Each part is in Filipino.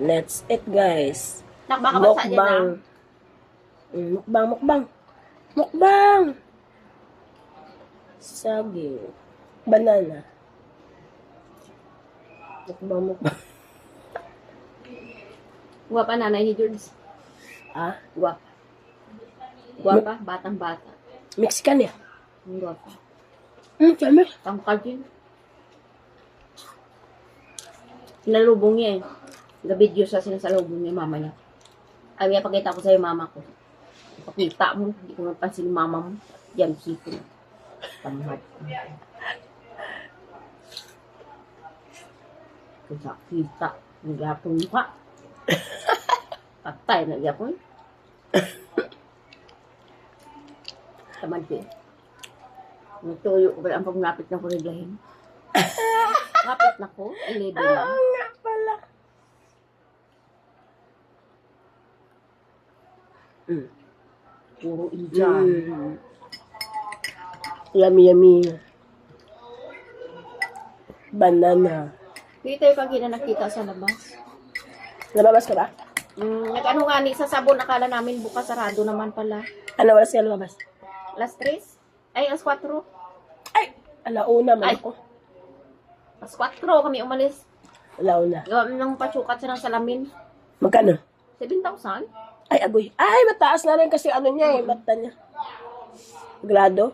Let's eat, guys. Nak, baka basa dyan na. Mukbang. Mukbang! Saging. Banana. Mukbang. Guwapa nanay ni George. Ah? Guwapa. Guwapa, batang-bata. Mexican ya? Guwapa. Kami. Tangkal din. Sinalubong niya eh. Nag-video siya sinasalubong niya mama niya. Ay, pakita ko sa'yo mama ko. Pakita mo, hindi ko napansin yung mama mo. Yan, sipon. Tamad. Kita. Nagyapon ka. Patay, nagyapon. Tamad ko eh. Nagtuyo ko pala ang pagnapit ng kuriglahin. Kapit na ko, 11 lang. Oo nga pala. Puro Indian. Yummy. Banana. Dito yung kagina nakita sa labas. Nababas ka ba? Nag-ano nga ni, sa sabon, akala namin bukas sarado naman pala. Ano, wala siya lumabas? Alas 3? Ay, alas 4. Ay! Alauna man Ay. ako. Alas 4 kami umalis. Alauna. Gawa ng patsukat siya ng salamin. Magkano? 7,000? Ay, agoy. Ay, mataas na rin kasi ano niya eh, mata niya. Grado.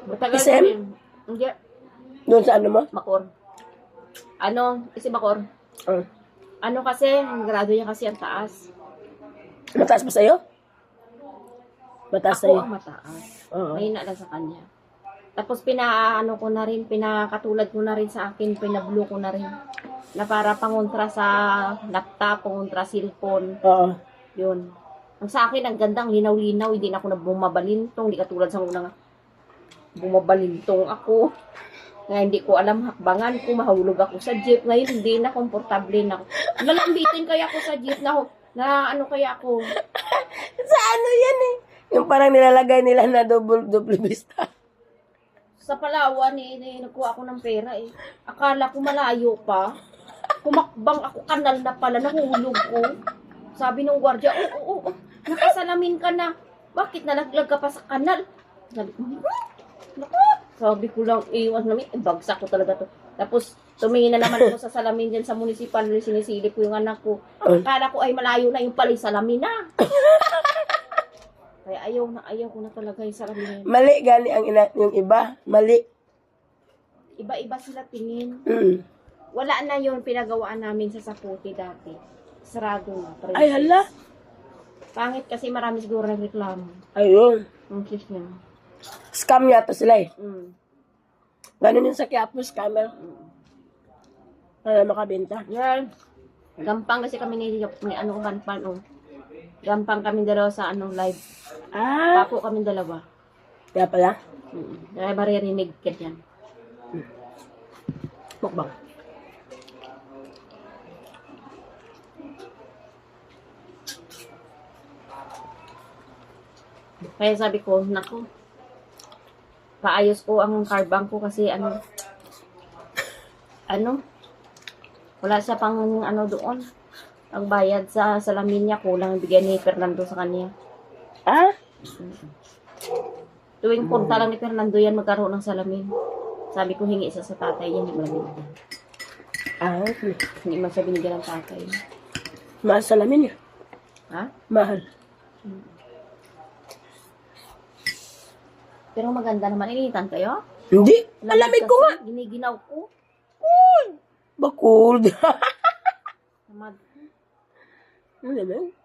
Matagal SM? kami. Hindi. Doon sa ano mo? Bakor. Ano? Isi Bakor. Ano kasi, ang grado niya kasi ang taas. Mataas pa sa'yo? Mataas Ako sa'yo? ang mataas. Oo. Mahina lang sa kanya. Tapos pinaano ko na rin, pinakatulad ko na rin sa akin, pinablo ko na rin. Na para pangontra sa laptop, pangontra cellphone. Oo. Yun. Ang sa akin, ang gandang linaw-linaw, hindi na ako na bumabalintong, hindi katulad sa unang bumabalintong ako. Nga hindi ko alam hakbangan ko, mahulog ako sa jeep. Ngayon hindi na, komportable na ako. Nalambitin kaya ako sa jeep na ano kaya ako. Sa ano yan eh? Yung parang nilalagay nila na double vista. Sa Palawan nakuha ako ng pera eh. Akala ko malayo pa. Kumakbang ako, kanal na pala, nahulog ko. Sabi ng gwardiya, oo, nakasalamin ka na. Bakit nalaglag ka pa sa kanal? Sabi ko, naku. Sabi ko lang, iwas namin, bagsak ko talaga to. Tapos, tumingin na naman ako sa salamin dyan sa municipal, sinisilip ko yung anak ko. Akala ko ay malayo na yung pala yung salamin na. Kaya ayaw ko na talaga yung salamin. Mali gani yung iba. Mali. Iba-iba sila tingin. Wala na yun, pinagawaan namin sa Saputi dati. Sarado na. Ay, hala. Pangit kasi marami siguro nagreklamo. Ayun. Ang sis niya. Scam yata sila eh. Ganun yung sa Quiapo, scammer. Para makabenta. Yan. Gampang kasi kami ni ano Banpan oh. Gampang kami dalawa sa live. Papo kami dalawa. Kaya pala? Kaya maririnig ka dyan. Mukbang. Kaya sabi ko, naku, paayos ko ang carbang ko kasi wala siya pang doon. Ang bayad sa salamin niya, kulang bigyan ni Fernando sa kanya. Tuwing punta lang ni Fernando yan magkaroon ng salamin. Sabi ko, hingi isa sa tatay niya, hindi mo lang binigyan. Hindi man siya binigyan ng tatay. Mahal salamin niya. Ha? Mahal. Pero maganda naman. Initan kayo? Hindi. Malamig ko nga. Giniginaw ko. Bakul. Tamad. Malamig.